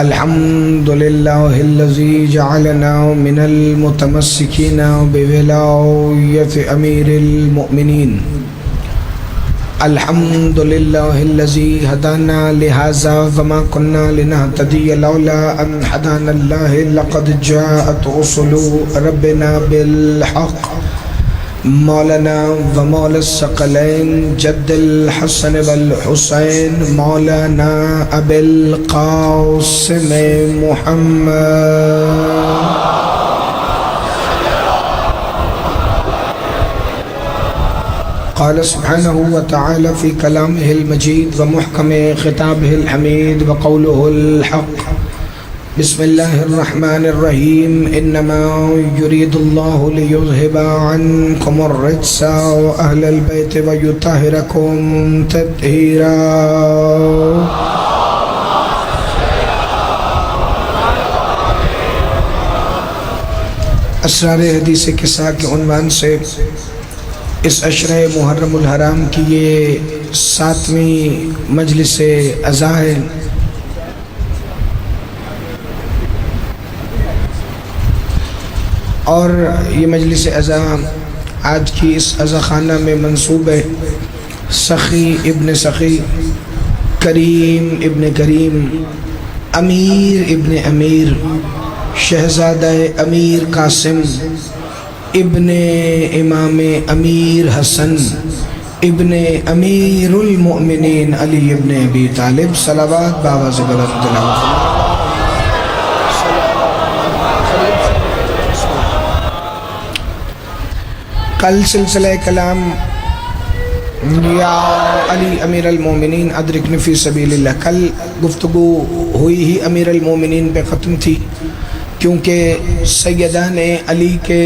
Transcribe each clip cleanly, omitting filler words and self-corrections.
الحمد لله الذي جعلنا من المتمسكين بولاية أمير المؤمنين. الحمد لله الذي هدانا لهذا وما كنا لنهتدي لولا أن هدانا الله لقد جاءت رسل ربنا بالحق. مولانا ومولا الثقلين جد الحسن والحسين مولانا أبي القاسم محمد. قال سبحانه وتعالى في كلامه المجيد ومحكم خطابه الحميد وقوله الحق. بسم الله الرحمن الرحيم. إنما يريد الله ليذهب عنكم الرجس وأهل البيت ويطهركم تطهيرا. اسرار حدیث قصہ کے عنوان سے اس عشرہ محرم الحرام کی یہ 7ویں مجلس عزا ہے. اور یہ مجلس عزا آج کی اس عزا خانہ میں منصوب ہے سخی ابن سخی، کریم ابن کریم، امیر ابن امیر، شہزادہ امیر قاسم ابن امام امیر حسن ابن امیر المؤمنین علی ابن ابی طالب صلوات بآواز بلند تلاوت. کل سلسلہ کلام یا علی امیر المومنین ادرکنی فی سبیل اللہ، کل گفتگو ہوئی ہی امیر المومنین پہ ختم تھی، کیونکہ سیدہ نے علی کے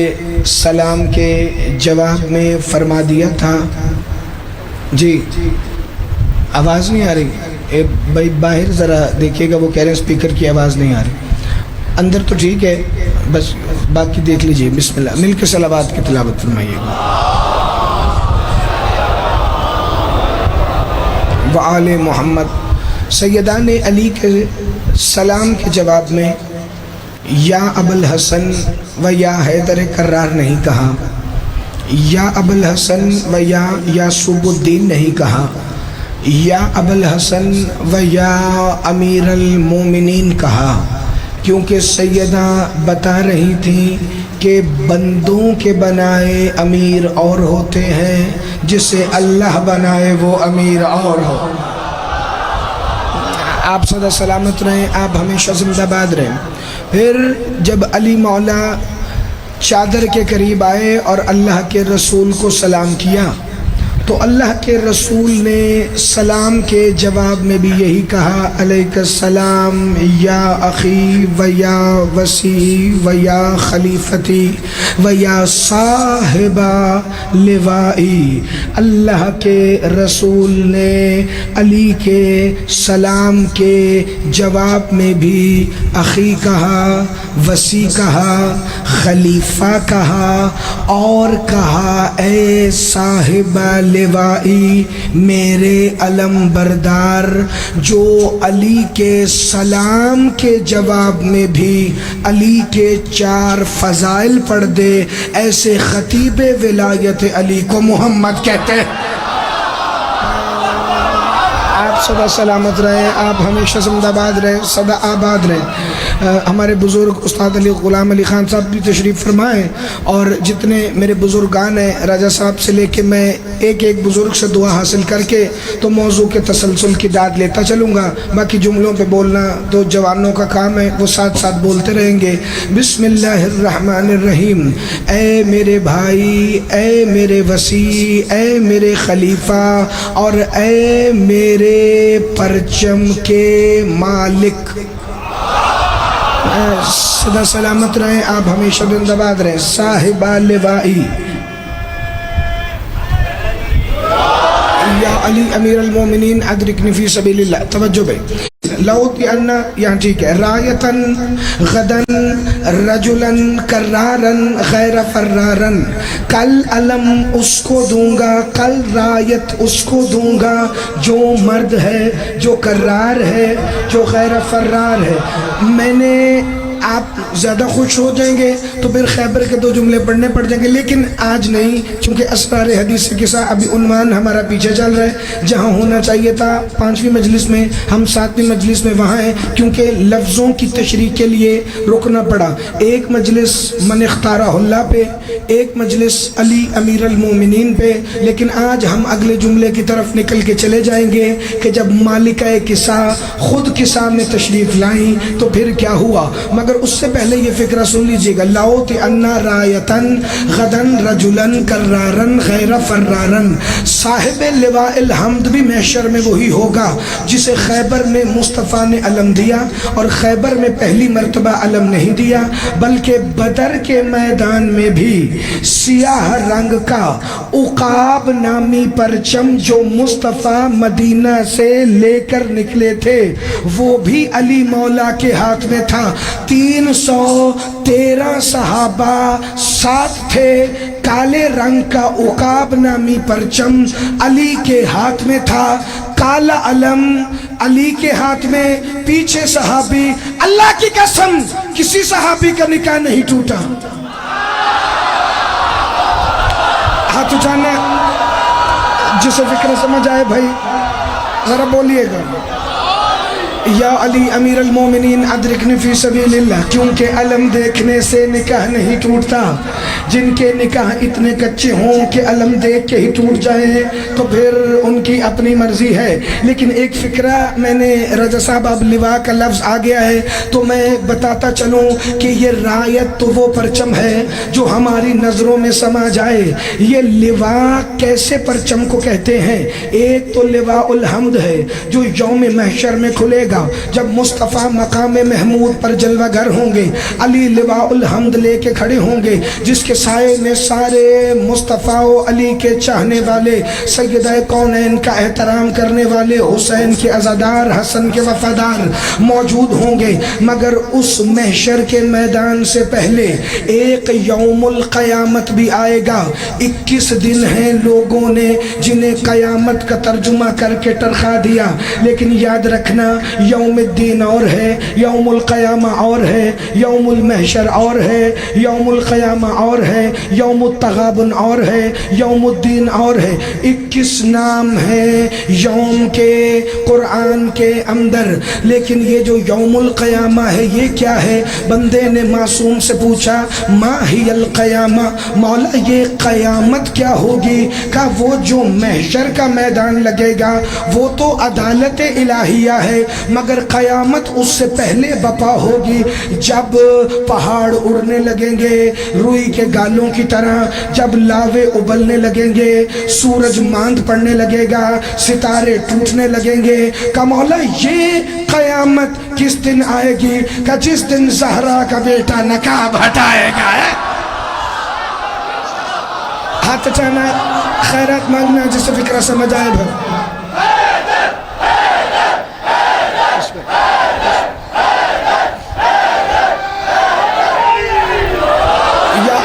سلام کے جواب میں فرما دیا تھا. جی آواز نہیں آ رہی بھائی، باہر ذرا دیکھیے گا، وہ کہہ رہے ہیں اسپیکر کی آواز نہیں آ رہی. اندر تو ٹھیک ہے، بس باقی دیکھ لیجئے. بسم اللہ، مل کے صلوات کی تلاوت فرمائیے گا. وآل محمد. سیدہ نے علی کے سلام کے جواب میں یا ابو الحسن و یا حیدر کرار نہیں کہا، یا ابو الحسن و یا یعصوب الدین نہیں کہا، یا ابو الحسن و یا امیر المومنین کہا، کیونکہ سیدہ بتا رہی تھی کہ بندوں کے بنائے امیر اور ہوتے ہیں، جسے اللہ بنائے وہ امیر اور ہو. آپ سدا سلامت رہیں، آپ ہمیشہ زندہ باد رہیں. پھر جب علی مولا چادر کے قریب آئے اور اللہ کے رسول کو سلام کیا تو اللہ کے رسول نے سلام کے جواب میں بھی یہی کہا، علیک السلام یا اخی و یا وسی و یا خلیفتی و یا صاحب لوائی. اللہ کے رسول نے علی کے سلام کے جواب میں بھی اخی کہا، وسی کہا، خلیفہ کہا، اور کہا اے صاحب لوائی، میرے علم بردار. جو علی کے سلام کے جواب میں بھی علی کے 4 فضائل پڑھ دے، ایسے خطیب ولایت علی کو محمد کہتے ہیں. آپ سدا سلامت رہیں، آپ ہمیشہ زندہ باد رہیں، سدا آباد رہیں. ہمارے بزرگ استاد علی غلام علی خان صاحب بھی تشریف فرمائیں، اور جتنے میرے بزرگان ہیں راجہ صاحب سے لے کے میں ایک ایک بزرگ سے دعا حاصل کر کے تو موضوع کے تسلسل کی داد لیتا چلوں گا. باقی جملوں پہ بولنا تو جوانوں کا کام ہے، وہ ساتھ ساتھ بولتے رہیں گے. بسم اللہ الرحمن الرحیم. اے میرے بھائی، اے میرے وسیع، اے میرے خلیفہ، اور اے میرے پرچم کے مالک، سدا سلامت رہیں، آپ ہمیشہ زندہ باد رہیں. صاحب لوائی یا علی امیر المومنین ادرکنی فی سبیل اللہ. توجہ بھائی. لأوطئن یہاں ٹھیک ہے، رایتن غدن رجلن کرارن غیر فرارن، کل علم اس کو دوں گا، کل رایت اس کو دوں گا جو مرد ہے، جو کرار ہے، جو غیر فرار ہے۔ میں نے آپ زیادہ خوش ہو جائیں گے تو پھر خیبر کے 2 جملے پڑھنے پڑ جائیں گے، لیکن آج نہیں، چونکہ اسرار حدیث کے ساتھ ابھی عنوان ہمارا پیچھے چل رہا ہے۔ جہاں ہونا چاہیے تھا 5ویں مجلس میں، ہم 7ویں مجلس میں وہاں ہیں، کیونکہ لفظوں کی تشریح کے لیے رکنا پڑا۔ ایک مجلس من اختارہ اللہ پہ، ایک مجلس علی امیر المومنین پہ، لیکن آج ہم اگلے جملے کی طرف نکل کے چلے جائیں گے کہ جب مالکہ کسا خود کسا میں تشریف لائیں تو پھر کیا ہوا۔ مگر اس سے پہلے یہ فکرہ سن لیجئے گا، لَأُوطِئَنَّ رَایَةً غَدًا رَجُلًا كَرَّارًا غَیْرَ فَرَّارًا۔ صاحب لواء الحمد بھی محشر میں وہی ہوگا جسے خیبر میں مصطفیٰ نے علم دیا، اور خیبر میں پہلی مرتبہ علم نہیں دیا بلکہ بدر کے میدان میں بھی سیاہ رنگ کا عقاب نامی پرچم جو مصطفیٰ مدینہ سے لے کر نکلے تھے وہ بھی علی مولا کے ہاتھ میں تھا۔ 313 صحابہ ساتھ تھے، کالے رنگ کا عقاب نامی پرچم علی کے ہاتھ میں تھا، کالا علم علی کے ہاتھ میں، پیچھے صحابی۔ اللہ کی قسم کسی صحابی کا نکاح نہیں ٹوٹا۔ ہاتھ اٹھانا جسے فکر سمجھ آئے بھائی ذرا بولیے گا، یا علی امیر المومنین ادرکنی فی سبیل اللہ، کیونکہ علم دیکھنے سے نکاح نہیں ٹوٹتا۔ جن کے نکاح اتنے کچے ہوں کہ علم دیکھ کے ہی ٹوٹ جائیں تو پھر ان کی اپنی مرضی ہے۔ لیکن ایک فکرہ میں نے، رضا صاحب اب لواء کا لفظ آ گیا ہے تو میں بتاتا چلوں کہ یہ رایت تو وہ پرچم ہے جو ہماری نظروں میں سما جائے۔ یہ لواء کیسے پرچم کو کہتے ہیں؟ ایک تو لواء الحمد ہے جو یوم محشر میں کھلے گا جب مصطفیٰ مقام محمود پر جلوہ گر ہوں گے، علی لواء الحمد لے کے کھڑے ہوں گے، جس کے سائے میں سارے مصطفیٰ و علی کے چاہنے والے، سیدہ کونین کا احترام کرنے والے، حسین کے عزادار، حسن کے وفادار موجود ہوں گے۔ مگر اس محشر کے میدان سے پہلے ایک یوم القیامت بھی آئے گا۔ 21 دن ہیں لوگوں نے جنہیں قیامت کا ترجمہ کر کے ٹرخا دیا، لیکن یاد رکھنا یوم الدین اور ہے، یوم القیامہ اور ہے، یوم المحشر اور ہے، یوم القیامہ اور ہے، یوم التغابن اور ہے، یوم الدین اور ہے۔ 21 نام ہیں یوم کے قرآن کے اندر، لیکن یہ جو یوم القیامہ ہے یہ کیا ہے؟ بندے نے معصوم سے پوچھا ما ہی القیامہ، مولا یہ قیامت کیا ہوگی؟ کہا وہ جو محشر کا میدان لگے گا وہ تو عدالت الہیہ ہے، مگر قیامت اس سے پہلے بپا ہوگی جب پہاڑ اڑنے لگیں گے روئی کے گالوں کی طرح، جب لاوے ابلنے لگیں گے، سورج ماند پڑنے لگے گا، ستارے ٹوٹنے لگیں گے۔ کہ مولا یہ قیامت کس دن آئے گی؟ کہ جس دن زہرا کا بیٹا نقاب ہٹائے گا۔ ہاتھ اٹھانا، خیرات مانگنا جسے فکرہ سمجھ آئے بھر۔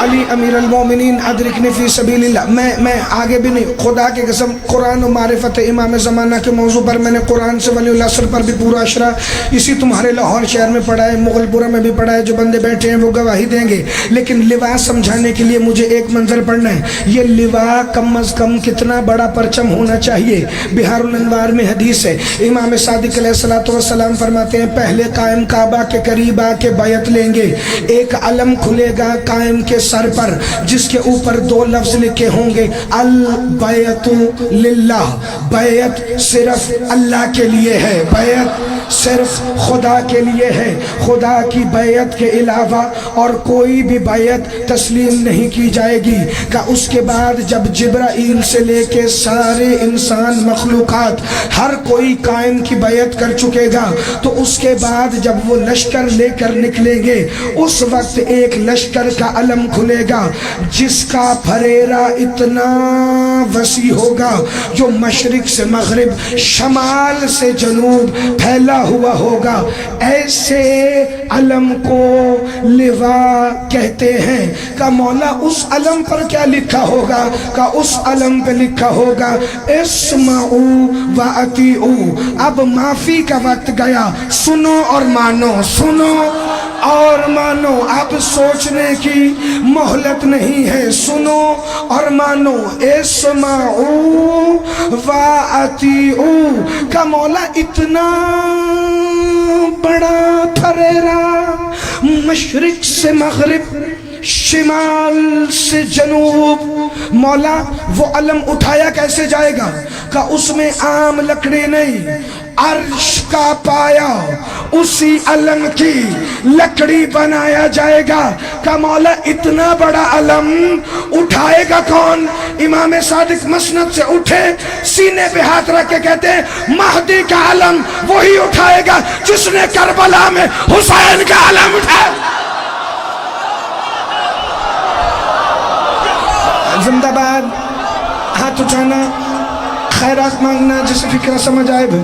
علی امیر المومنین ادرکنی فی سبیل اللہ۔ میں آگے بھی نہیں، خدا کے قسم قرآن و معرفت امام زمانہ کے موضوع پر میں نے قرآن سے ولی العصر پر بھی پورا اشرا اسی تمہارے لاہور شہر میں پڑھا ہے، مغل پورہ میں بھی پڑھا ہے، جو بندے بیٹھے ہیں وہ گواہی دیں گے۔ لیکن لواء سمجھانے کے لیے مجھے ایک منظر پڑھنا ہے۔ یہ لواء کم از کم کتنا بڑا پرچم ہونا چاہیے؟ بہار الانوار میں حدیث ہے، امام صادق علیہ السلام فرماتے ہیں پہلے قائم کعبہ کے قریب آ کے بیعت لیں گے، ایک علم کھلے گا قائم کے سر پر جس کے اوپر 2 لفظ لکھے ہوں گے، البیعت للہ، بیعت صرف اللہ کے لیے ہے، بیعت صرف خدا کے لیے ہے، خدا کی بیعت کے علاوہ اور کوئی بھی بیعت تسلیم نہیں کی جائے گی۔ کہ اس کے بعد جب جبرائیل سے لے کے سارے انسان مخلوقات ہر کوئی قائم کی بیعت کر چکے گا تو اس کے بعد جب وہ لشکر لے کر نکلیں گے اس وقت ایک لشکر کا علم کھلے گا جس کا پھریرا اتنا وسیع ہوگا جو مشرق سے مغرب، شمال سے جنوب پھیلا ہوا ہوگا، ایسے علم کو لوا کہتے ہیں۔ کہ مولا اس علم پر کیا لکھا ہوگا؟ کہ اس علم پہ لکھا ہوگا اسمعوا واطیعوا۔ اب معافی کا وقت گیا، سنو اور مانو، سنو اور مانو۔ اب سوچنے کی مہلت نہیں ہے، سنو اور مانو۔ اسمعوا واطیعوا کا مولا اتنا بڑا پھریرا، مشرق سے مغرب، شمال سے جنوب، مولا وہ علم اٹھایا کیسے جائے گا؟ کہ اس میں عام لکڑی نہیں، عرش کا پایا اسی علم کی لکڑی بنایا جائے گا۔ کہ مولا اتنا بڑا علم اٹھائے گا کون؟ امام صادق مسند سے اٹھے، سینے پہ ہاتھ رکھ کے کہتے ہیں مہدی کا علم وہی اٹھائے گا جس نے کربلا میں حسین کا علم اٹھایا۔ زندہ باد، ہاتھ اٹھانا، خیرات مانگنا، جسے فکرہ سمجھ آئے بھائی۔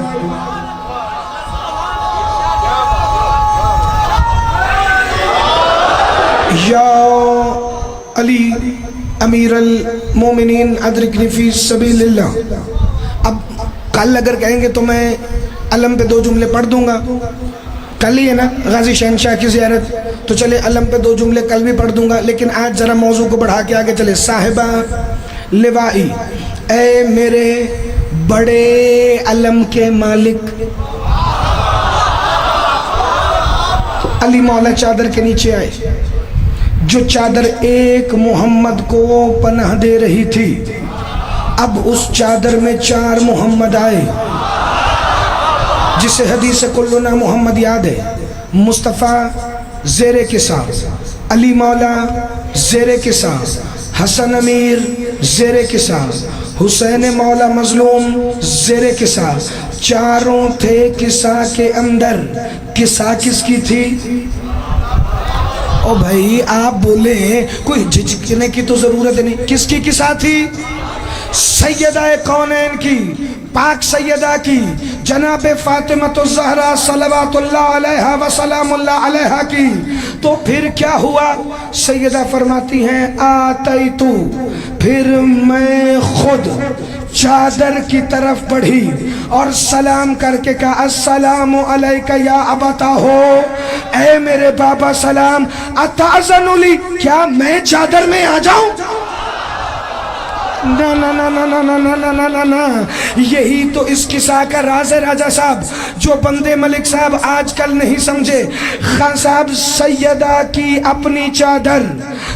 یا علی امیر المومنین ادرکنی فی سبیل اللہ۔ اب کل اگر کہیں گے تو میں علم پہ 2 جملے پڑھ دوں گا، کل ہی ہے نا غازی شہنشاہ کی زیارت، تو چلے علم پہ 2 جملے کل بھی پڑھ دوں گا، لیکن آج ذرا موضوع کو بڑھا کے آگے چلے۔ صاحبہ لوائی، اے میرے بڑے علم کے مالک۔ علی مولا چادر کے نیچے آئے، جو چادر ایک محمد کو پناہ دے رہی تھی، اب اس چادر میں 4 محمد آئے، جسے حدیث کلنا محمد یاد ہے۔ مصطفیٰ زیر کسا، علی مولا زیر کسا، حسن امیر زیر کسا، حسین مولا مظلوم زیر کسا، چاروں تھے کسا کے اندر۔ کسا کس کی تھی؟ او بھائی آپ بولیں، کوئی جھجکنے کی تو ضرورت نہیں، کس کی کسا تھی؟ سیدہ کونین کی، پاک سیدہ کی، جناب فاطمہ الزہرا صلوات اللہ علیہا وسلام اللہ علیہا کی۔ تو پھر کیا ہوا؟ سیدہ فرماتی ہیں آتیتو، پھر میں خود چادر کی طرف بڑھی اور سلام کر کے کہا السلام علیکہ یا ابتا ہو، اے میرے بابا سلام، اتعزن لی، کیا میں چادر میں آ جاؤں؟ نا نا نا نا نا نا نا نا نا نا، یہی تو اس قصہ کا راز ہے راجہ صاحب، جو بندے ملک صاحب آج کل نہیں سمجھے۔ خان صاحب سیدہ کی اپنی چادر،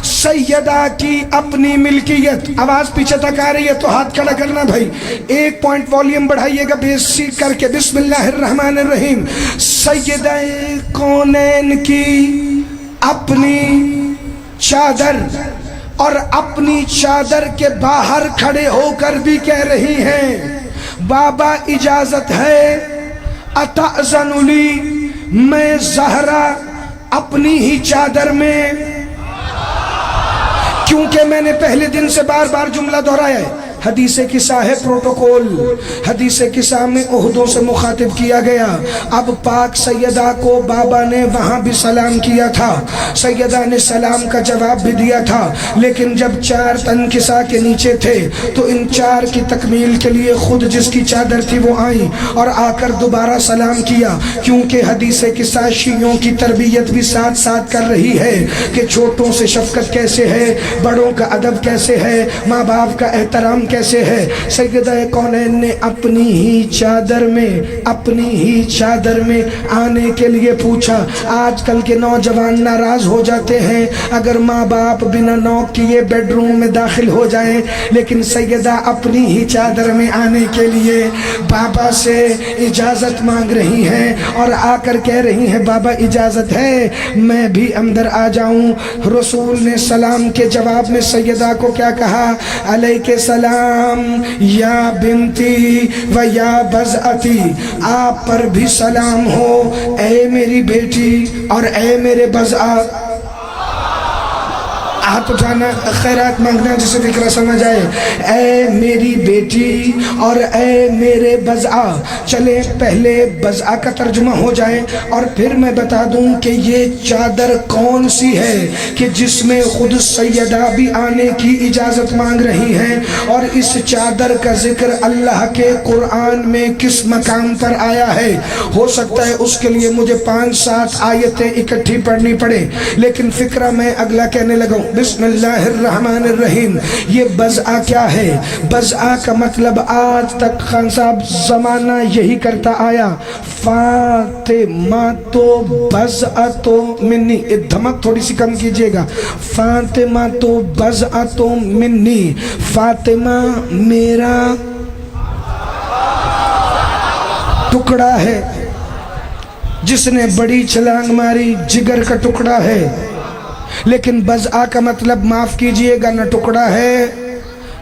سیدہ کی اپنی ملکیت۔ آواز پیچھے تک آ رہی ہے تو ہاتھ کھڑا کرنا بھائی، 1 پوائنٹ والیوم بڑھائیے گا بیسی کر کے۔ بسم اللہ الرحمن الرحیم۔ سیدہ کونین کی اپنی چادر، اور اپنی چادر کے باہر کھڑے ہو کر بھی کہہ رہی ہیں بابا اجازت ہے، اتعزن لی، میں زہرا اپنی ہی چادر میں، کیونکہ میں نے پہلے دن سے بار بار جملہ دہرایا ہے، حدیث قصہ ہے پروٹوکول، حدیث قصہ میں عہدوں سے مخاطب کیا گیا۔ اب پاک سیدہ کو بابا نے وہاں بھی سلام کیا تھا، سیدہ نے سلام کا جواب بھی دیا تھا، لیکن جب 4 تن قصہ کے نیچے تھے تو ان 4 کی تکمیل کے لیے خود جس کی چادر تھی وہ آئیں اور آ کر دوبارہ سلام کیا، کیونکہ حدیث قصہ شیعوں کی تربیت بھی ساتھ ساتھ کر رہی ہے کہ چھوٹوں سے شفقت کیسے ہے، بڑوں کا ادب کیسے ہے، ماں باپ کا احترام کیسے ہے۔ سیدہ کونین نے اپنی ہی چادر میں، اپنی ہی چادر میں آنے کے لیے پوچھا۔ آج کل کے نوجوان ناراض ہو جاتے ہیں اگر ماں باپ بنا نوک کیے بیڈ روم میں داخل ہو جائیں، لیکن سیدہ اپنی ہی چادر میں آنے کے لیے بابا سے اجازت مانگ رہی ہیں اور آ کر کہہ رہی ہیں بابا اجازت ہے میں بھی اندر آ جاؤں۔ رسول نے سلام کے جواب میں سیدہ کو کیا کہا؟ علیک السلام یا بنتی و یا بزعتی، آپ پر بھی سلام ہو اے میری بیٹی اور اے میرے بزع۔ ہاتھ اٹھانا، خیرات مانگنا جسے فکرہ سمجھ آئے۔ اے میری بیٹی اور اے میرے بزعہ، چلے پہلے بزعہ کا ترجمہ ہو جائے اور پھر میں بتا دوں کہ یہ چادر کون سی ہے کہ جس میں خود سیدہ بھی آنے کی اجازت مانگ رہی ہیں، اور اس چادر کا ذکر اللہ کے قرآن میں کس مقام پر آیا ہے۔ ہو سکتا ہے اس کے لیے مجھے 5-7 آیتیں اکٹھی پڑھنی پڑے، لیکن فکرہ میں اگلا کہنے لگا ہوں۔ بسم اللہ الرحمن الرحیم۔ یہ بزعہ کیا ہے؟ بزعہ کا مطلب آج تک خان صاحب زمانہ یہی کرتا آیا، فاطمہ تو بزعہ تو منی، دھمک تھوڑی سی کم کیجئے گا، فاطمہ تو بزعہ تو منی، فاطمہ میرا ٹکڑا ہے، جس نے بڑی چھلانگ ماری جگر کا ٹکڑا ہے۔ لیکن بزعہ کا مطلب معاف کیجئے گا نہ ٹکڑا ہے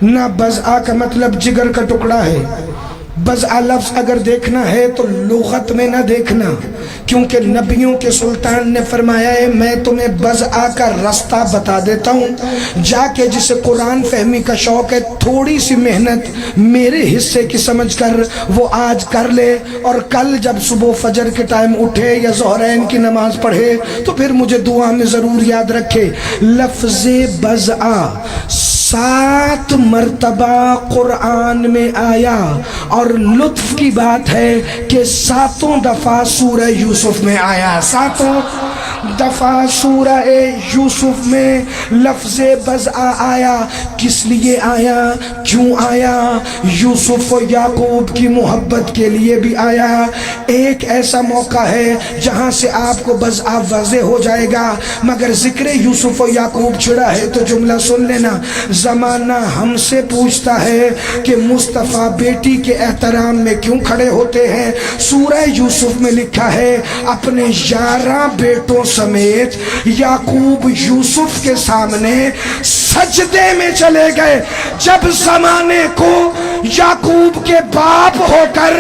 نہ بزعہ کا مطلب جگر کا ٹکڑا ہے۔ بزعہ لفظ اگر دیکھنا ہے تو لغت میں نہ دیکھنا، کیونکہ نبیوں کے سلطان نے فرمایا ہے میں تمہیں بزعہ کا رستہ بتا دیتا ہوں، جا کے جسے قرآن فہمی کا شوق ہے تھوڑی سی محنت میرے حصے کی سمجھ کر وہ آج کر لے، اور کل جب صبح فجر کے ٹائم اٹھے یا ظہرین کی نماز پڑھے تو پھر مجھے دعا میں ضرور یاد رکھے۔ لفظ بزعہ 7 مرتبہ قرآن میں آیا، اور لطف کی بات ہے کہ 7 دفعہ سورہ یوسف میں آیا، 7 دفعہ سورہ یوسف میں لفظ بزعہ آیا۔ کس لیے آیا؟ کیوں آیا؟ یوسف و یعقوب کی محبت کے لیے بھی آیا۔ ایک ایسا موقع ہے جہاں سے آپ کو بزعہ واضح ہو جائے گا، مگر ذکر یوسف و یعقوب چھڑا ہے تو جملہ سن لینا۔ زمانہ ہم سے پوچھتا ہے کہ مصطفیٰ بیٹی کے احترام میں کیوں کھڑے ہوتے ہیں؟ سورہ یوسف میں لکھا ہے اپنے 11 بیٹوں سمیت یعقوب یوسف کے سامنے سجدے میں چلے گئے۔ جب زمانے کو یعقوب کے باپ ہو کر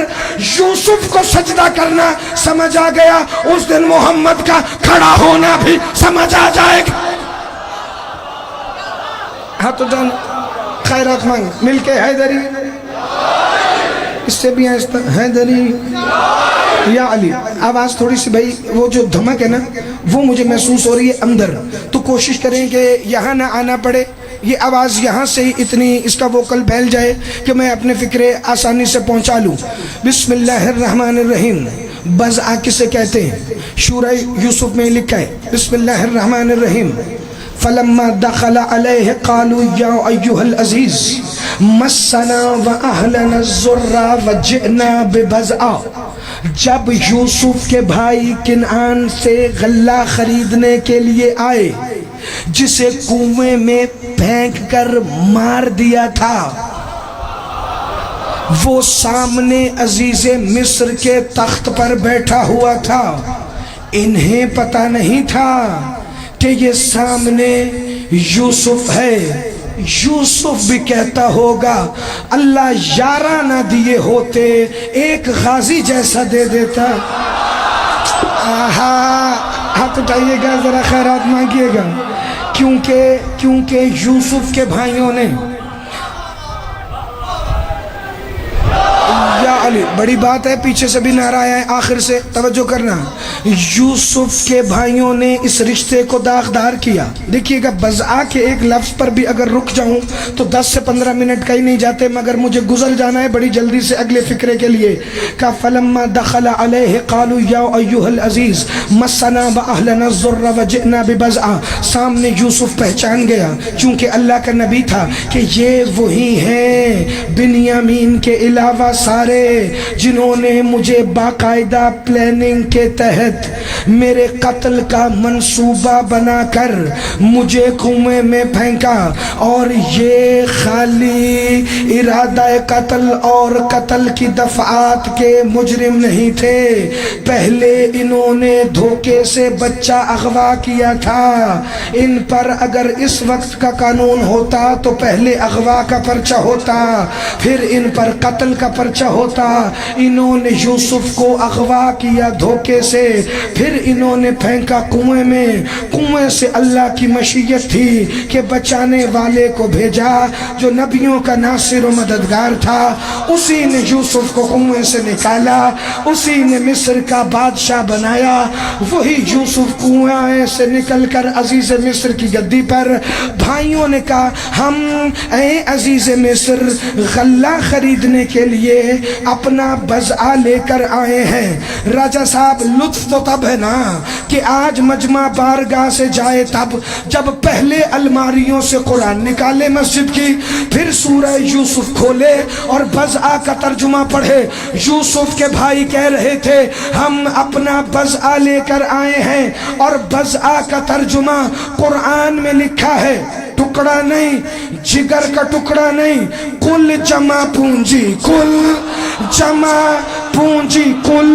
یوسف کو سجدہ کرنا سمجھ آ گیا، اس دن محمد کا کھڑا ہونا بھی سمجھ آ جائے گا۔ ہاتھ اٹھانا، خیرات مانگ، مل کے حیدری، اس سے بھی آہستہ، حیدری یا علی۔ آواز تھوڑی سی بھائی، وہ جو دھمک ہے نا وہ مجھے محسوس ہو رہی ہے اندر، تو کوشش کریں کہ یہاں نہ آنا پڑے، یہ آواز یہاں سے ہی اتنی اس کا ووکل پھیل جائے کہ میں اپنے فکرے آسانی سے پہنچا لوں۔ بسم اللہ الرحمن الرحیم۔ بزعہ کسے کہتے ہیں؟ سورہ یوسف میں لکھا ہے بسم اللہ الرحمن الرحیم۔ فلما دخل علیہ قالوا یا ایہا العزیز مسنا واہلنا الضر وجئنا ببزعہ۔ جب یوسف کے بھائی کنعان سے غلہ خریدنے کے لیے آئے، جسے کنویں میں پھینک کر مار دیا تھا، وہ سامنے عزیز مصر کے تخت پر بیٹھا ہوا تھا۔ انہیں پتہ نہیں تھا کہ یہ سامنے یوسف ہے۔ یوسف بھی کہتا ہوگا اللہ 11 نہ دیے ہوتے ایک غازی جیسا دے دیتا۔ ہاتھ اٹھائیے گا، ذرا خیرات مانگیے گا، کیونکہ یوسف کے بھائیوں نے، یا علی بڑی بات ہے، پیچھے سے بھی نعرہ آیا ہے، آخر سے توجہ کرنا، یوسف کے بھائیوں نے اس رشتے کو داغدار کیا۔ دیکھیے گا بزعہ کے ایک لفظ پر بھی اگر رک جاؤں تو 10 سے 15 منٹ کہیں نہیں جاتے، مگر مجھے گزر جانا ہے بڑی جلدی سے اگلے فکرے کے لیے۔ کہ فلما دخل علیہ قالوا یا ایہا العزیز مسنا واہلنا الضر وجئنا ببزعہ۔ سامنے یوسف پہچان گیا چونکہ اللہ کا نبی تھا کہ یہ وہی ہیں بنیامین کے علاوہ سارے جنہوں نے مجھے باقاعدہ پلاننگ کے تحت میرے قتل کا منصوبہ بنا کر مجھے کنویں میں پھینکا، اور یہ خالی ارادہ قتل اور قتل کی دفعات کے مجرم نہیں تھے، پہلے انہوں نے دھوکے سے بچہ اغوا کیا تھا۔ ان پر اگر اس وقت کا قانون ہوتا تو پہلے اغوا کا پرچہ ہوتا، پھر ان پر قتل کا پرچہ ہوتا۔ انہوں نے یوسف کو اغوا کیا دھوکے سے، پھر پھر انہوں نے پھینکا کنویں میں، کنویں سے اللہ کی مشیت تھی کہ بچانے والے کو بھیجا جو نبیوں کا ناصر و مددگار تھا، اسی نے یوسف کو کنویں سے نکالا، اسی نے مصر کا بادشاہ بنایا، وہی یوسف کنویں سے نکل کر عزیز مصر کی گدی پر۔ بھائیوں نے کہا ہم اے عزیز مصر غلہ خریدنے کے لیے اپنا بضاعہ لے کر آئے ہیں۔ راجہ صاحب لطف تو تب ہے نا کہ آج مجمع بارگاہ سے جائے تب جب پہلے الماریوں سے قرآن نکالے مسجد کی، پھر سورہ یوسف کھولے اور بضاعہ کا ترجمہ پڑھے۔ یوسف کے بھائی کہہ رہے تھے ہم اپنا بضاعہ لے کر آئے ہیں، اور بضاعہ کا ترجمہ قرآن میں لکھا ہے، ٹکڑا نہیں، جگر کا ٹکڑا نہیں، کل جمع پونجی، کل جمع پونجی، کل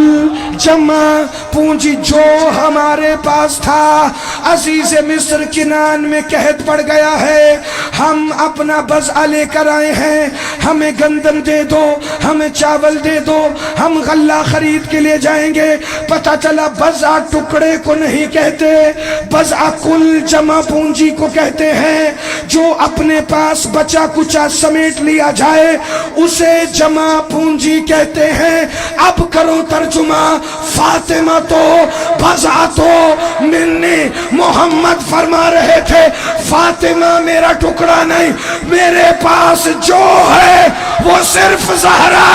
جمع پونجی جو ہمارے پاس تھا۔ عزیز مصر کنان میں قحط پڑ گیا ہے، ہم اپنا بضاعہ لے کر آئے ہیں، ہمیں گندم دے دو، ہمیں چاول دے دو، ہم غلہ خرید کے لے جائیں گے۔ پتہ چلا بضاعہ ٹکڑے کو نہیں کہتے، بضاعہ کل جمع پونجی کو کہتے ہیں، جو اپنے پاس بچا کچا سمیٹ لیا جائے اسے جمع پونجی کہتے ہیں۔ اب کرو ترجمہ، فاطمہ تو بضاعہ تو منی، محمد فرما رہے تھے فاطمہ میرا ٹکڑا نہیں، میرے پاس جو ہے وہ صرف زہرا۔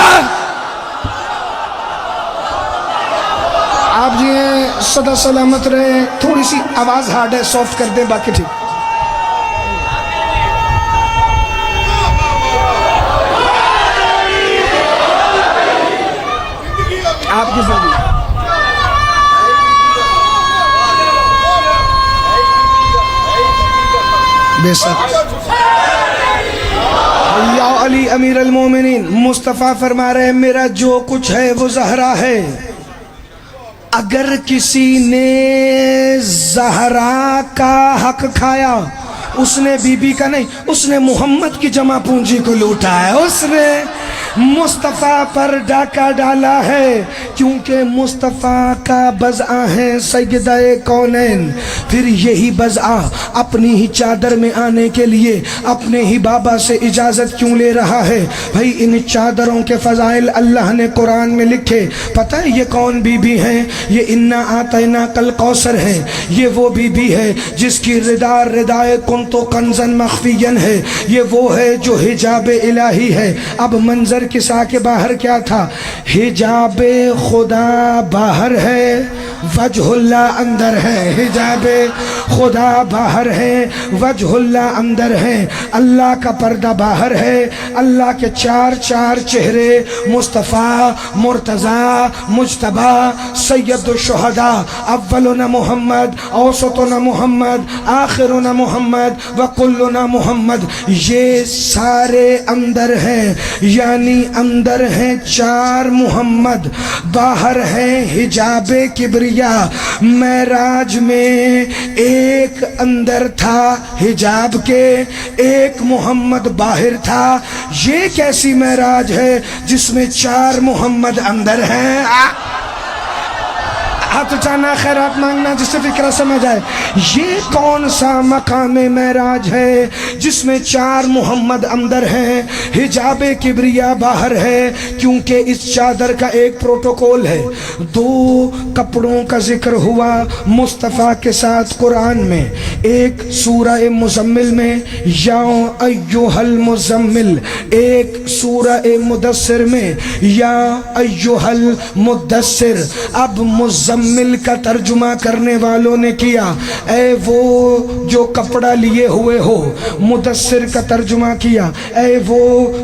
آپ جی صدا سلامت رہے، تھوڑی سی آواز ہارڈ ہے، سافٹ کر دیں، باقی ٹھیک۔ آپ کی زندگی بے شک یا علی امیر المومنین، مصطفیٰ فرما رہے ہیں میرا جو کچھ ہے وہ زہرا ہے۔ اگر کسی نے زہرا کا حق کھایا، اس نے بی بی کا نہیں، اس نے محمد کی جمع پونجی کو لوٹا ہے، اس نے مصطفیٰ پر ڈاکہ ڈالا ہے، کیونکہ مصطفیٰ کا بضاعہ ہے سیدہ کونین۔ پھر یہی بضاعہ اپنی ہی چادر میں آنے کے لیے اپنے ہی بابا سے اجازت کیوں لے رہا ہے؟ بھائی ان چادروں کے فضائل اللہ نے قرآن میں لکھے، پتہ ہے یہ کون بی بی ہیں؟ یہ انا آتینا کل کوثر ہے، یہ وہ بی بی ہے جس کی ردائے کنتو کنزن مخفین ہے، یہ وہ ہے جو حجاب الہی ہے۔ اب منظر کسا کے باہر کیا تھا؟ حجاب خدا باہر ہے، وجہ اللہ اندر ہے، حجاب خدا باہر ہے، وجہ اللہ اندر ہے، اللہ کا پردہ باہر ہے، اللہ کے چار چہرے مصطفیٰ، مرتضیٰ، مجتبیٰ، سید الشہداء، اولنا محمد، اوسطنا محمد، آخرنا محمد، وکلنا محمد، یہ سارے اندر ہیں، یعنی اندر ہیں چار محمد، باہر ہیں حجاب کبریا۔ معراج میں ایک اندر تھا حجاب کے، ایک محمد باہر تھا۔ یہ کیسی معراج ہے جس میں چار محمد اندر ہیں؟ ہاتھ اٹھانا، خیرات مانگنا، جس سے فکرہ سمجھ آئے۔ یہ کون سا مقام معراج ہے جس میں چار محمد اندر ہیں، حجاب کبریا باہر ہے؟ کیونکہ اس چادر کا ایک پروٹوکول ہے، دو کپڑوں کا ذکر ہوا مصطفیٰ کے ساتھ قرآن میں، ایک سورہ مزمل میں یا ایھا المزمل، ایک سورہ مدثر میں یا ایھا المدثر۔ اب مزمل کا ترجمہ کرنے والوں نے کیا اے وہ جو کپڑا لیے ہوئے ہو، مدثر کا ترجمہ کیا اے وہ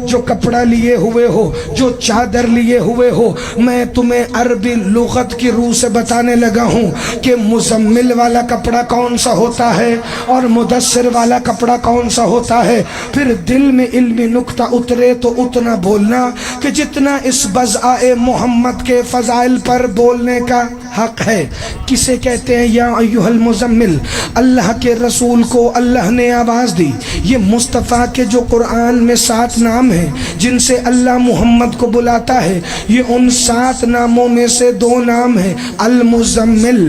جو کپڑا لیے ہوئے ہو، جو چادر لیے ہوئے ہو۔ میں تمہیں عربی لغت کی روح سے بتانے لگا ہوں کہ مزمل والا کپڑا کون سا ہوتا ہے اور مدثر والا کپڑا کون سا ہوتا ہے۔ پھر دل میں علمی نکتہ اترے تو اتنا بولنا کہ جتنا اس بضاعہ محمد کے فضائل پر بولنے کا حق ہے۔ کسے کہتے ہیں یا ایھا المزمل؟ اللہ کے رسول کو اللہ نے آواز دی۔ یہ مصطفیٰ کے جو قرآن میں 7 نام ہیں جن سے اللہ محمد کو بلاتا ہے، یہ ان 7 ناموں میں سے 2 نام ہیں، المزمل۔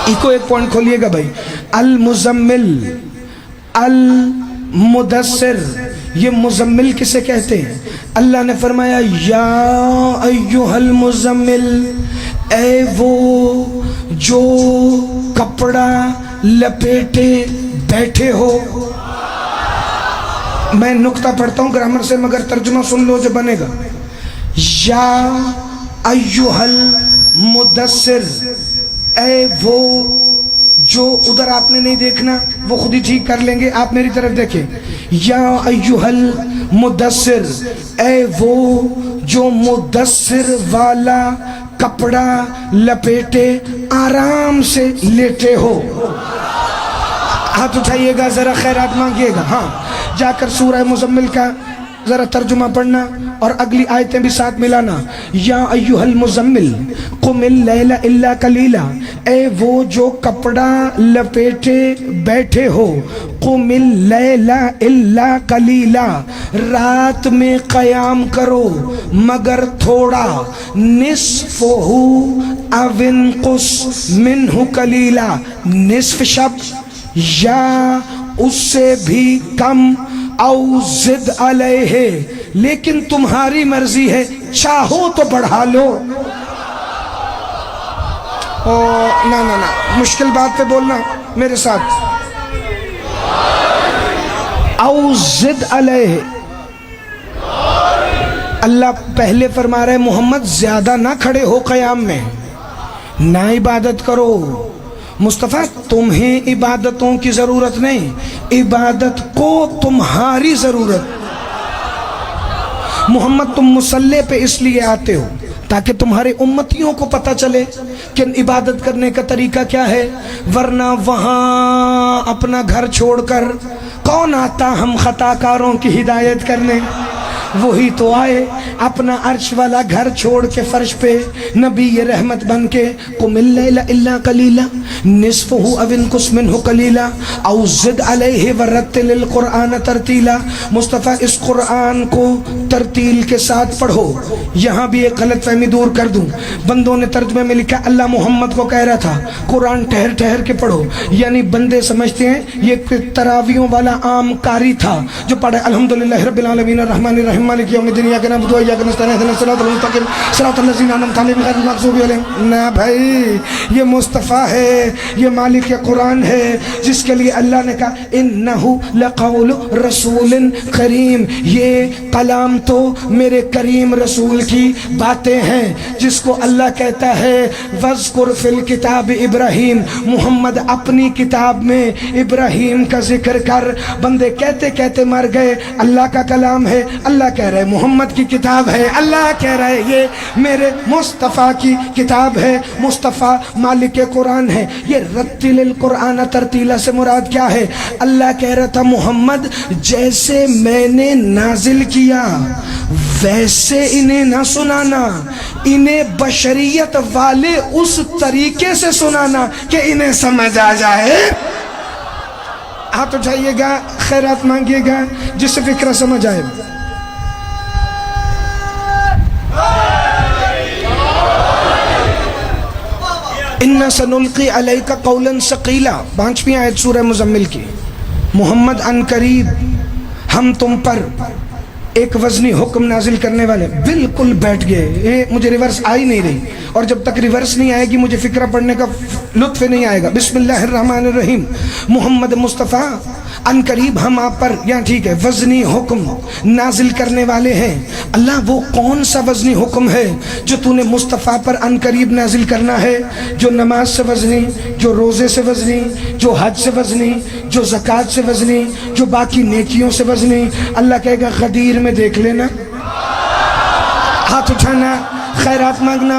ایک پوائنٹ کھولیے گا بھائی، المزمل، المدثر، یہ مزمل کسے کہتے ہیں؟ اللہ نے فرمایا یا ایھا المزمل، اے وہ جو کپڑا لپیٹے بیٹھے ہو۔ میں نقطہ پڑھتا ہوں گرامر سے، مگر ترجمہ سن لو جو بنے گا۔ یا ایھا المدثر، اے وہ جو، ادھر آپ نے نہیں دیکھنا، وہ خود ہی ٹھیک کر لیں گے، آپ میری طرف دیکھیں۔ یا ایھا المدثر، اے وہ جو مدثر والا کپڑا لپیٹے آرام سے لیٹے ہو۔ ہاتھ اٹھائیے گا، ذرا خیرات مانگیے گا۔ ہاں، جا کر سورہ مزمل کا ذرا ترجمہ پڑھنا اور اگلی آیتیں بھی ساتھ ملانا۔ یا ایھا المزمل قم اللیل الا قلیلا، اے وہ جو کپڑا لپیٹے بیٹھے ہو، قم اللیل الا قلیلا، رات میں قیام کرو مگر تھوڑا، نصفہ او انقص منہ قلیلا، نصف شب یا اس سے بھی کم، او زد علیہ، لیکن تمہاری مرضی ہے، چاہو تو بڑھا لو۔ نا نا نا، مشکل بات پہ بولنا میرے ساتھ، او زد علیہ۔ اللہ پہلے فرما رہے محمد زیادہ نہ کھڑے ہو قیام میں، نہ عبادت کرو۔ مصطفیٰ تمہیں عبادتوں کی ضرورت نہیں، عبادت کو تمہاری ضرورت۔ محمد تم مصلی پہ اس لیے آتے ہو تاکہ تمہارے امتیوں کو پتہ چلے کہ عبادت کرنے کا طریقہ کیا ہے، ورنہ وہاں اپنا گھر چھوڑ کر کون آتا ہم خطا کاروں کی ہدایت کرنے؟ وہی تو آئے اپنا عرش والا گھر چھوڑ کے فرش پہ نبی رحمت بن کے، قم اللیل الا قلیلا نصفہ او انقص منہ قلیلا او زد علیہ ورتل القرآن ترتیلا۔ مصطفیٰ اس قرآن کو ترتیل کے ساتھ پڑھو۔ یہاں بھی ایک غلط فہمی دور کر دوں، بندوں نے ترجمے میں لکھا اللہ محمد کو کہہ رہا تھا قرآن ٹھہر ٹھہر کے پڑھو، یعنی بندے سمجھتے ہیں یہ تراویوں والا عام قاری تھا جو پڑھے الحمدللہ رب العالمین الرحمن الرحیم مالک یوم الدین ایاک نعبد و ایاک نستعین اهدنا الصراط المستقیم صراط الذین انعمت علیہم غیر المغضوب علیہم۔ نہ بھائی، یہ مصطفیٰ ہے، یہ مالک قرآن ہے جس کے لیے اللہ نے کہا انہ لقول رسول کریم، یہ کلام تو میرے کریم رسول کی باتیں ہیں، جس کو اللہ کہتا ہے وَاذْكُرْ فِي الْكِتَابِ ابراہیم، محمد اپنی کتاب میں ابراہیم کا ذکر کر۔ بندے کہتے کہتے مر گئے، اللہ کا کلام ہے، اللہ کہہ رہے محمد کی کتاب ہے، اللہ کہہ رہے یہ میرے مصطفیٰ کی کتاب ہے، مصطفیٰ مالک قرآن ہے۔ یہ رتل القرآن ترتیلا سے مراد کیا ہے؟ اللہ کہہ رہا تھا محمد جیسے میں نے نازل کیا ویسے انہیں نہ سنانا، انہیں بشریت والے اس طریقے سے سنانا کہ انہیں سمجھ آ جائے۔ ہاتھ اٹھائیے گا، خیرات مانگیے گا، جس سے فکرہ سمجھ آئے۔ اِنَّا سَنُلْقِي عَلَيْكَ قَوْلًا ثَقِيلًا، 5ویں آیت سورہ مزمل کی۔ محمد ان قریب ہم تم پر ایک وزنی حکم نازل کرنے والے۔ بالکل بیٹھ گئے، مجھے ریورس آئی نہیں رہی، اور جب تک ریورس نہیں آئے گی مجھے فکرہ پڑھنے کا لطف نہیں آئے گا۔ بسم اللہ الرحمن الرحیم۔ محمد مصطفیٰ ان قریب ہم آپ پر، یہاں ٹھیک ہے، وزنی حکم نازل کرنے والے ہیں۔ اللہ وہ کون سا وزنی حکم ہے جو تو نے مصطفیٰ پر ان قریب نازل کرنا ہے؟ جو نماز سے وزنی، جو روزے سے وزنی، جو حج سے وزنی، جو زکوٰۃ سے وزنی، جو باقی نیکیوں سے وزنی۔ اللہ کہے گا غدیر میں دیکھ لینا، ہاتھ اٹھانا، خیرات مانگنا،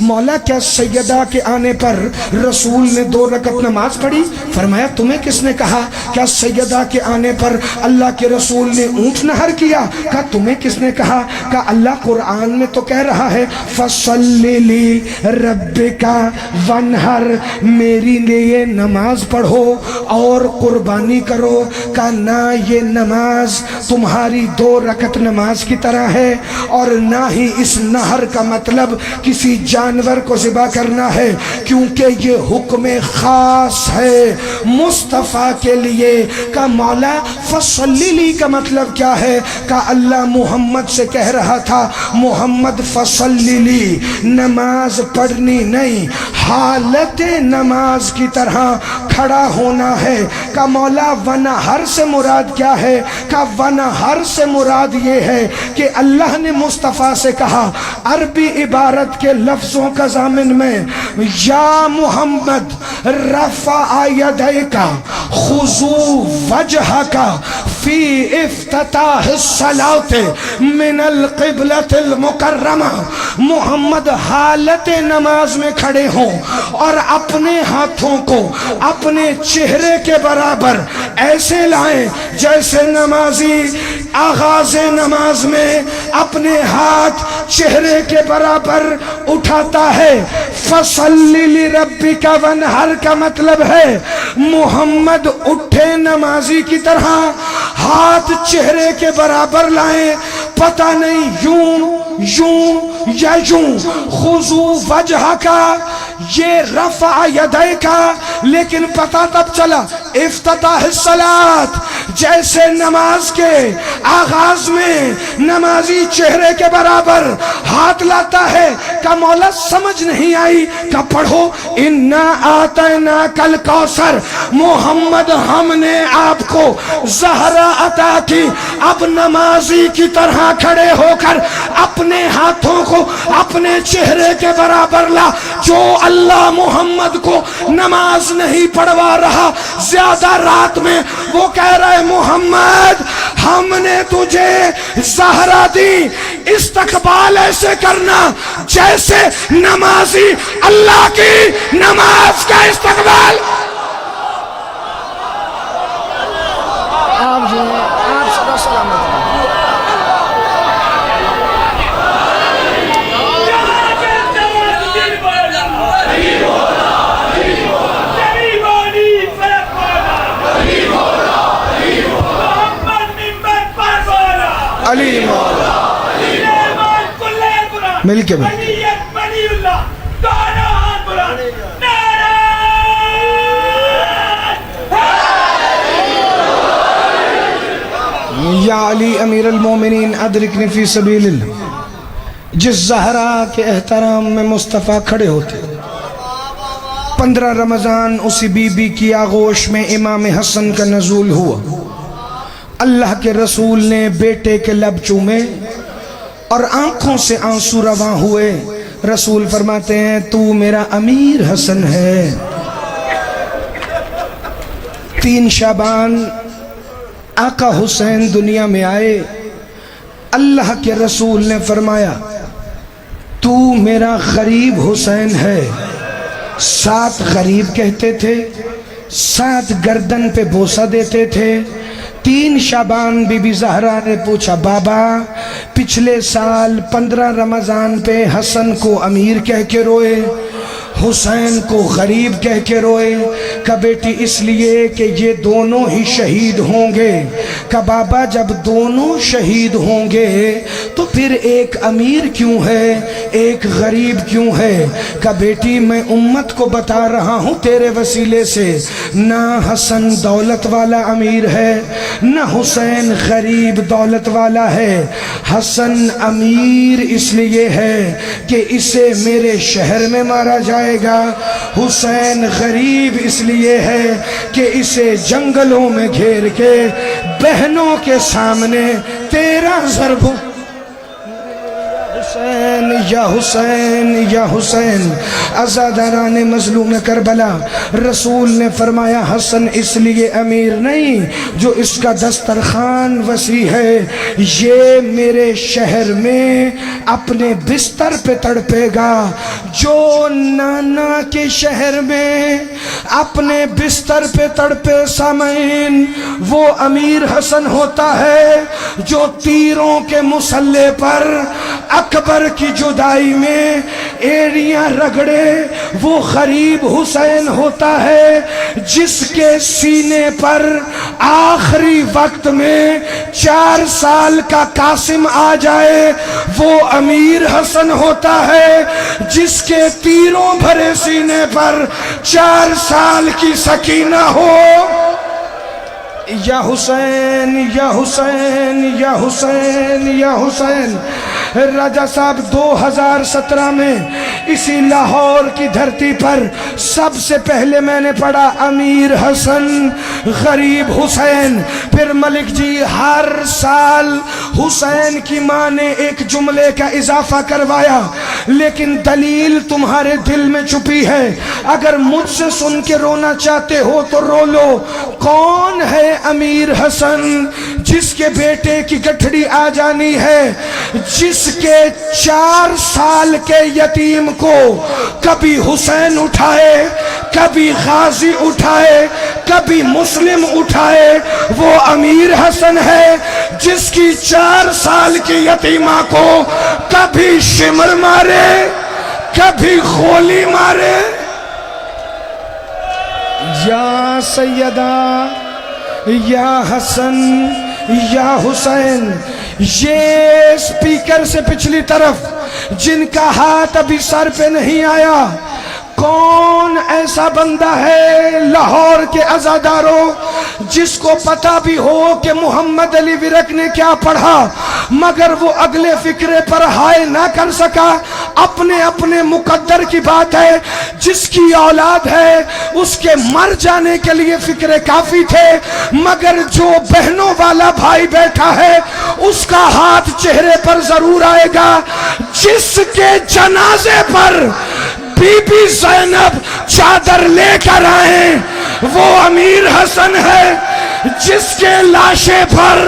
مولا کیا سیدہ کے آنے پر رسول نے 2 رکعت نماز پڑھی؟ فرمایا تمہیں کس نے کہا؟ کیا سیدہ کے آنے پر اللہ کے رسول نے اونٹ نہر کیا؟ کہا تمہیں کس نے کہا؟ کہا اللہ قرآن میں تو کہہ رہا ہے فَصَلِّ لِرَبِّكَ وَانْحَرْ، میری لیے نماز پڑھو اور قربانی کرو۔ کہا نہ یہ نماز تمہاری 2 رکعت نماز کی طرح ہے، اور نہ ہی اس نہر کا مطلب کسی جانور کو ذبح کرنا ہے، کیونکہ یہ حکم خاص ہے مصطفیٰ کے لیے۔ کہا مولا فصلی لی کا مطلب کیا ہے؟ کہا اللہ محمد سے کہہ رہا تھا محمد فصلی لی، نماز پڑھنی نہیں، حالت نماز کی طرح کھڑا ہونا ہے۔ کہا مولا ونہر سے مراد کیا ہے؟ کہا ونہر سے مراد یہ ہے کہ اللہ نے مصطفیٰ سے کہا عربی عبارت کے لفظوں کا ضامن میں، یا محمد رفع یدیک خضوع وجہک فی افتتاح الصلاۃ من القبلۃ المکرمہ، محمد حالت نماز میں کھڑے ہوں اور اپنے ہاتھوں کو اپنے چہرے کے برابر ایسے لائیں جیسے نمازی آغاز نماز میں اپنے ہاتھ چہرے کے برابر اٹھاتا ہے۔ فَصَلِّ لِرَبِّكَ وَانْحَرْ کا مطلب ہے محمد اٹھے نمازی کی طرح ہاتھ چہرے کے برابر لائیں، پتہ نہیں یوں یا یوں، خضوع وجہ کا یہ رفع یدے کا، لیکن پتہ تب چلا افتتاح الصلاۃ، جیسے نماز کے آغاز میں نمازی چہرے کے برابر ہاتھ لاتا ہے۔ کہ مولا سمجھ نہیں آئی؟ کہ پڑھو اِنَّا آتَيْنَاكَ الْكَوْثَرَ، محمد ہم نے آپ کو زہرا عطا کی۔ اب نمازی کی طرح کھڑے ہو کر اپنے ہاتھوں کو اپنے چہرے کے برابر لا۔ جو اللہ محمد کو نماز نہیں پڑھوا رہا زیادہ رات میں، وہ کہہ رہے محمد ہم نے تجھے زہرا دی، استقبال ایسے کرنا جیسے نمازی اللہ کی نماز کا استقبال۔ آپ صدا سلامت علی مولا مل کے یا علی امیر المومنین ادرکنی فی سبیل اللہ۔ جس زہرا کے احترام میں مصطفیٰ کھڑے ہوتے، 15 رمضان اسی بی بی کی آغوش میں امام حسن کا نزول ہوا۔ اللہ کے رسول نے بیٹے کے لب چومے اور آنکھوں سے آنسو رواں ہوئے۔ رسول فرماتے ہیں تو میرا امیر حسن ہے۔ 3 شعبان آقا حسین دنیا میں آئے۔ اللہ کے رسول نے فرمایا تو میرا غریب حسین ہے۔ 7 غریب کہتے تھے، 7 گردن پہ بوسہ دیتے تھے۔ 3 شعبان بی بی زہرا نے پوچھا بابا پچھلے سال 15 رمضان پہ حسن کو امیر کہہ کے روئے، حسین کو غریب کہہ کے روئے۔ کہ بیٹی اس لیے کہ یہ دونوں ہی شہید ہوں گے۔ کہ بابا جب دونوں شہید ہوں گے تو پھر ایک امیر کیوں ہے، ایک غریب کیوں ہے؟ کہ بیٹی میں امت کو بتا رہا ہوں تیرے وسیلے سے، نہ حسن دولت والا امیر ہے، نہ حسین غریب دولت والا ہے۔ حسن امیر اس لیے ہے کہ اسے میرے شہر میں مارا جائے گا، حسین غریب اس لیے ہے کہ اسے جنگلوں میں گھیر کے بہنوں کے سامنے 13 ضربوں حسین یا حسین یا حسین، عزاداران مظلوم کربلا، رسول نے فرمایا حسن اس لیے امیر نہیں جو اس کا دسترخوان وسیع ہے، یہ میرے شہر میں اپنے بستر پہ تڑپے گا۔ جو نانا کے شہر میں اپنے بستر پہ تڑپے سامعین، وہ امیر حسن ہوتا ہے۔ جو تیروں کے مسلح پر اکبر کی جدائی میں ایڑیاں رگڑے، وہ غریب حسین ہوتا ہے۔ جس کے سینے پر آخری وقت میں 4 سال کا قاسم آ جائے، وہ امیر حسن ہوتا ہے۔ جس کے تیروں بھرے سینے پر 4 سال کی سکینہ ہو۔ یا حسین یا حسین یا حسین یا حسین۔ راجہ صاحب 2017 میں اسی لاہور کی دھرتی پر سب سے پہلے میں نے پڑھا امیر حسن غریب حسین۔ پھر ملک جی ہر سال حسین کی ماں نے ایک جملے کا اضافہ کروایا، لیکن دلیل تمہارے دل میں چھپی ہے، اگر مجھ سے سن کے رونا چاہتے ہو تو رو لو۔ کون ہے امیر حسن؟ جس کے بیٹے کی گٹھڑی آ جانی ہے، جس کے 4 سال کے یتیم کو کبھی حسین اٹھائے، کبھی غازی اٹھائے، کبھی مسلم اٹھائے، وہ امیر حسن ہے۔ جس کی 4 سال کی یتیمہ کو کبھی شمر مارے، کبھی خولی مارے۔ یا سیدہ یا حسن یا حسین۔ یہ سپیکر سے پچھلی طرف جن کا ہاتھ ابھی سر پہ نہیں آیا، کون ایسا بندہ ہے لاہور کے عزاداروں جس کو پتا بھی ہو کہ محمد علی ورک نے کیا پڑھا مگر وہ اگلے فکرے پر ہائے نہ کر سکا؟ اپنے اپنے مقدر کی بات ہے، جس کی اولاد ہے اس کے مر جانے کے لیے فکرے کافی تھے، مگر جو بہنوں والا بھائی بیٹھا ہے اس کا ہاتھ چہرے پر ضرور آئے گا۔ جس کے جنازے پر بی بی زینب چادر لے کر آئیں وہ امیر حسن ہے۔ جس کے لاشے پر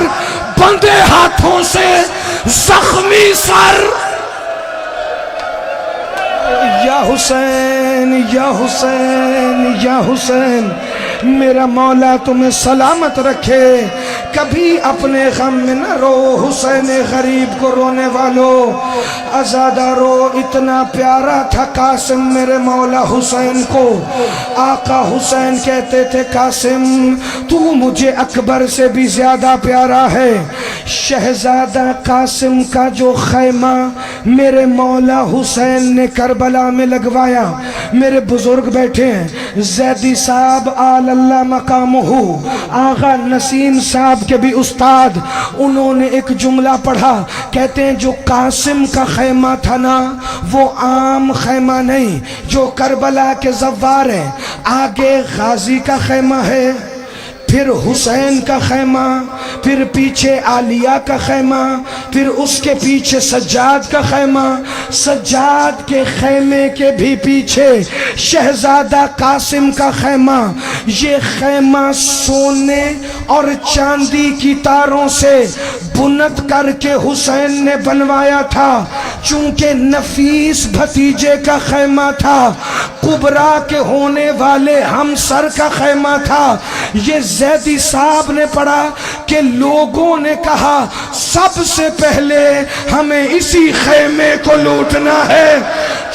بندے ہاتھوں سے زخمی سر۔ یا حسین یا حسین یا حسین، میرا مولا تمہیں سلامت رکھے، کبھی اپنے غم میں نہ رو حسین غریب کو رونے والوں۔ عزادارو اتنا پیارا تھا قاسم میرے مولا حسین کو، آقا حسین کہتے تھے قاسم تو مجھے اکبر سے بھی زیادہ پیارا ہے۔ شہزادہ قاسم کا جو خیمہ میرے مولا حسین نے کربلا میں لگوایا، میرے بزرگ بیٹھے ہیں، زیدی صاحب آل اللہ مقامہ، آغا نسیم صاحب کے بھی استاد، انہوں نے ایک جملہ پڑھا، کہتے ہیں جو قاسم کا خیمہ تھا نا وہ عام خیمہ نہیں، جو کربلا کے زوار ہیں، آگے غازی کا خیمہ ہے، پھر حسین کا خیمہ، پھر پیچھے عالیہ کا خیمہ، پھر اس کے پیچھے سجاد کا خیمہ، سجاد کے خیمے کے بھی پیچھے شہزادہ قاسم کا خیمہ۔ یہ خیمہ سونے اور چاندی کی تاروں سے بنت کر کے حسین نے بنوایا تھا، چونکہ نفیس بھتیجے کا خیمہ تھا، کبرا کے ہونے والے ہمسر کا خیمہ تھا۔ یہ زیدی صاحب نے پڑھا کہ لوگوں نے کہا سب سے پہلے ہمیں اسی خیمے کو لوٹنا ہے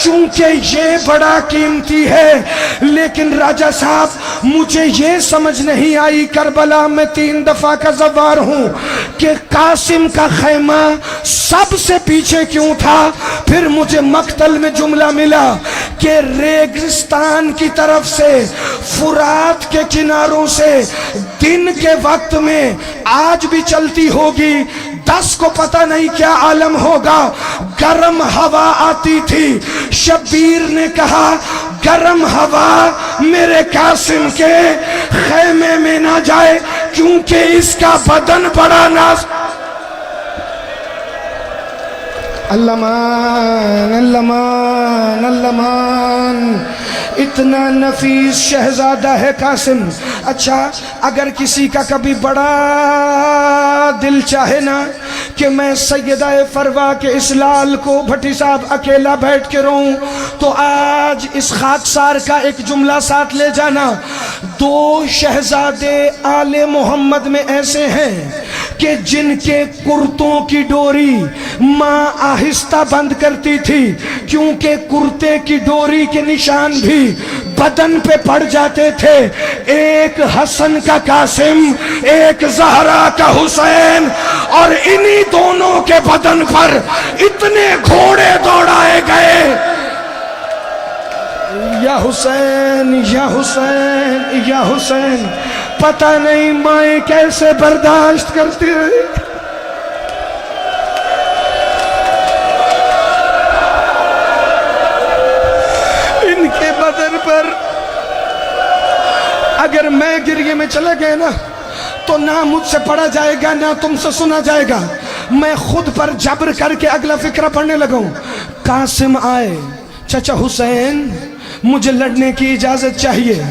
چونکہ یہ بڑا قیمتی ہے۔ لیکن راجہ صاحب مجھے یہ سمجھ نہیں آئی، کربلا میں 3 دفعہ کا زوار ہوں، کہ قاسم کا خیمہ سب سے پیچھے کیوں تھا؟ پھر مجھے مقتل میں جملہ ملا کہ ریگستان کی طرف سے، فرات کے کناروں سے دن کے وقت میں آج بھی چلتی ہوگی، 10 کو پتہ نہیں کیا عالم ہوگا، گرم ہوا آتی تھی۔ شبیر نے کہا گرم ہوا میرے قاسم کے خیمے میں نہ جائے کیونکہ اس کا بدن بڑا ناز۔ اللمان اللمان اللمان، اتنا نفیس شہزادہ ہے قاسم۔ اچھا اگر کسی کا کبھی بڑا دل چاہے نا کہ میں سیدہ فروا کے اس لال کو بھٹی صاحب اکیلا بیٹھ کے رہوں، تو آج اس خاکسار کا ایک جملہ ساتھ لے جانا۔ دو شہزادے آل محمد میں ایسے ہیں کہ جن کے کرتوں کی ڈوری ماں آہستہ بند کرتی تھی، کیونکہ کرتے کی ڈوری کے نشان بھی بدن پہ پڑ جاتے تھے۔ ایک حسن کا قاسم، ایک زہرا کا حسین، اور انہی دونوں کے بدن پر اتنے گھوڑے دوڑائے گئے۔ یا حسین یا حسین یا حسین، پتہ نہیں مائیں کیسے برداشت کرتی رہی۔ ان کے بدن پر اگر میں گریے میں چلے گئے نا تو نہ مجھ سے پڑھا جائے گا نہ تم سے سنا جائے گا، میں خود پر جبر کر کے اگلا فقرہ پڑھنے لگا ہوں۔ قاسم آئے، چچا حسین مجھے لڑنے کی اجازت چاہیے۔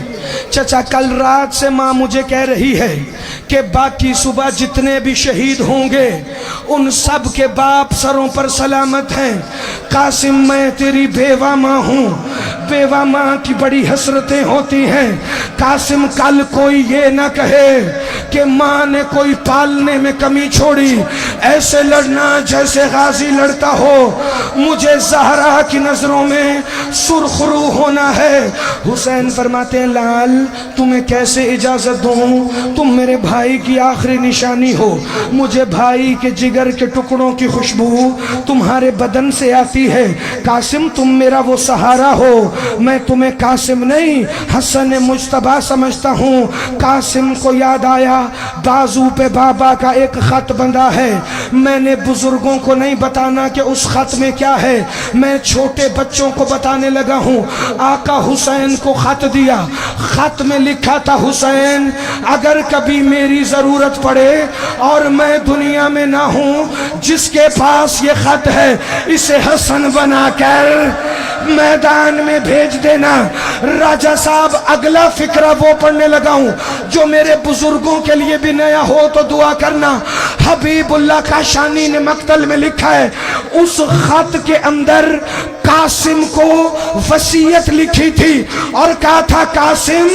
چچا کل رات سے ماں مجھے کہہ رہی ہے کہ باقی صبح جتنے بھی شہید ہوں گے ان سب کے باپ سروں پر سلامت ہیں۔ قاسم میں تیری بیوہ ماں ہوں، بیوہ ماں کی بڑی حسرتیں ہوتی ہیں۔ قاسم کل کوئی یہ نہ کہے کہ ماں نے کوئی پالنے میں کمی چھوڑی، ایسے لڑنا جیسے غازی لڑتا ہو۔ مجھے زہرا کی نظروں میں سرخرو ہونا ہے۔ حسین فرماتے ہیں لال تمہیں کیسے اجازت دوں، تم میرے بھائی کی آخری نشانی ہو، مجھے بھائی کے جگر کے ٹکڑوں کی خوشبو تمہارے بدن سے آتی ہے۔ قاسم تم میرا وہ سہارا ہو، میں تمہیں قاسم نہیں حسن مجتبیٰ سمجھتا ہوں۔ قاسم کو یاد آیا بازو پہ بابا کا ایک خط بندھا ہے، میں نے بزرگوں کو نہیں بتانا کہ اس خط میں کیا ہے، میں چھوٹے بچوں کو بتانے لگا ہوں۔ آقا حسین کو خط دیا، خط میں لکھا تھا حسین اگر کبھی میری ضرورت پڑے اور میں دنیا میں نہ ہوں، جس کے پاس یہ خط ہے اسے حسن بنا کر میدان میں بھیج دینا۔ راجہ صاحب اگلا فقرہ وہ پڑھنے لگا ہوں جو میرے بزرگوں کے لیے بھی نیا ہو تو دعا کرنا۔ حبیب اللہ کاشانی نے مقتل میں لکھا ہے، اس خط کے اندر قاسم کو وصیت لکھی تھی اور کہا تھا قاسم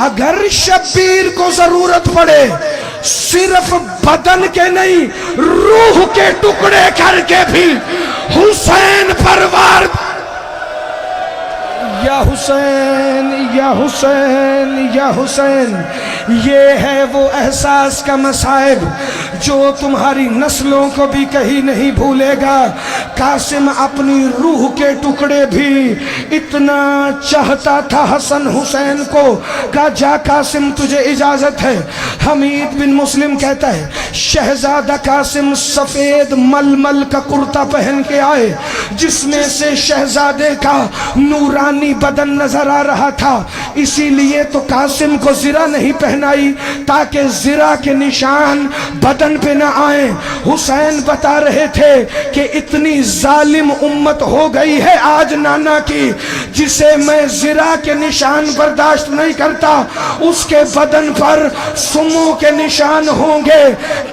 اگر شبیر کو ضرورت پڑے صرف بدن کے نہیں روح کے ٹکڑے کر کے بھی حسین پر وار۔ یا حسین یا حسین یا حسین، یہ ہے وہ احساس کا مصائب جو تمہاری نسلوں کو بھی کہیں نہیں بھولے گا۔ قاسم اپنی روح کے ٹکڑے بھی اتنا چاہتا تھا حسن حسین کو۔ کہا جا قاسم تجھے اجازت ہے۔ حمید بن مسلم کہتا ہے شہزادہ قاسم سفید ململ کا کرتا پہن کے آئے جس میں سے شہزادے کا نورانی بدن نظر آ رہا تھا، اسی لیے تو قاسم کو زرہ نہیں پہنائی تاکہ زرہ کے نشان بدن پہ نہ آئیں۔ حسین بتا رہے تھے کہ اتنی ظالم امت ہو گئی ہے آج نانا کی جسے میں زرہ کے نشان برداشت نہیں کرتا، اس کے بدن پر سموں کے نشان ہوں گے۔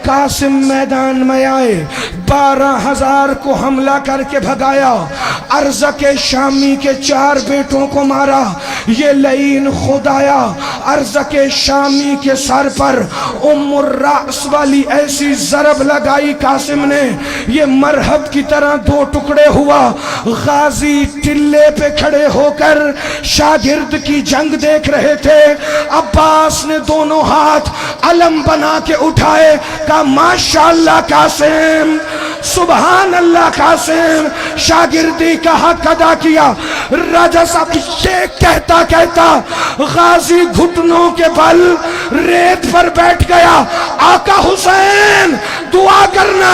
قاسم میدان میں آئے، 12,000 کو حملہ کر کے بھگایا، ارزق شامی کے 4 بیٹوں کو مارا۔ یہ لعین خود آیا، ارزق شامی کے سر پر ام الرأس والی ایسی ضرب لگائی قاسم نے، یہ مرہب کی طرح 2 ٹکڑے ہوا۔ غازی ٹلے پہ کھڑے ہو کر شاگرد کی جنگ دیکھ رہے تھے۔ عباس نے دونوں ہاتھ علم بنا کے اٹھائے، کہا ماشاءاللہ قاسم، سبحان اللہ قاسم، شاگردی کا حق ادا کیا۔ راجہ صاحب یہ کہتا کہتا غازی گھٹنوں کے بل ریت پر بیٹھ گیا۔ آقا حسین دعا کرنا۔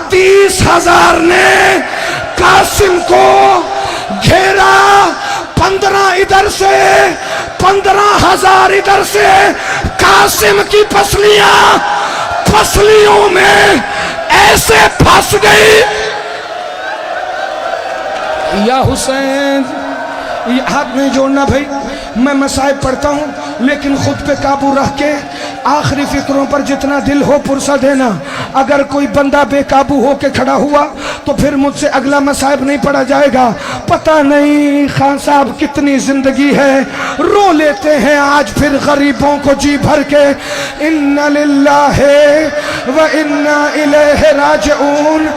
30,000 نے قاسم کو گھیرا، 15 ادھر سے 15,000 ادھر سے۔ قاسم کی پسلیوں میں ایسے پھنس گئی یا حسین، ہاتھ نہیں جوڑنا بھائی، میں مصائب پڑھتا ہوں لیکن خود پہ قابو رکھ کے آخری فکروں پر جتنا دل ہو پرسہ دینا. اگر کوئی بندہ بے قابو ہو کے کھڑا ہوا تو پھر مجھ سے اگلا مصائب نہیں پڑھا جائے گا. پتہ نہیں خان صاحب کتنی زندگی ہے، رو لیتے ہیں آج پھر غریبوں کو جی بھر کے. اِنَّ لِلَّهِ وَإِنَّا إِلَيْهِ راجعون.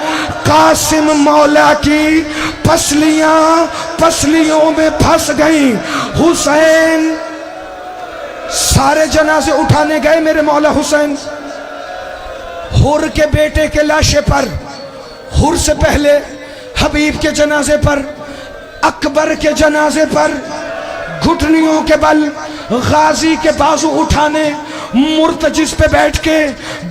قاسم مولا کی پسلیوں میں پھنس گئیں. حسین سارے جنازے اٹھانے گئے میرے مولا حسین. حر کے بیٹے کے لاشے پر، حر سے پہلے حبیب کے جنازے پر، اکبر کے جنازے پر گھٹنیوں کے بل غازی کے بازو اٹھانے مرتجز پہ بیٹھ کے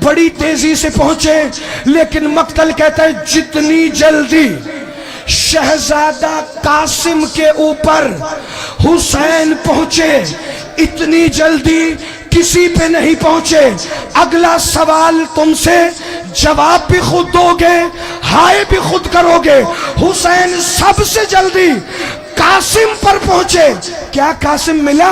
بڑی تیزی سے پہنچے. لیکن مقتل کہتا ہے جتنی جلدی شہزادہ قاسم کے اوپر حسین پہنچے اتنی جلدی کسی پہ نہیں پہنچے. اگلا سوال تم سے جواب بھی خود دو گے، ہائے بھی خود کرو گے. حسین سب سے جلدی قاسم پر پہنچے. کیا قاسم ملا؟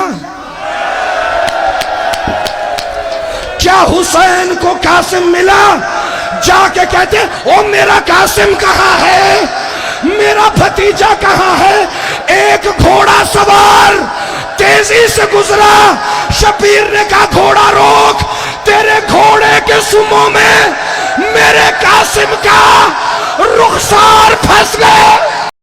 کیا حسین کو قاسم ملا؟ جا کے کہتے او میرا قاسم کہاں ہے، میرا بھتیجا کہاں ہے؟ ایک گھوڑا سوار تیزی سے گزرا. شبیر نے کہا گھوڑا روک، تیرے گھوڑے کے سموں میں میرے قاسم کا رخسار پھنس گئے.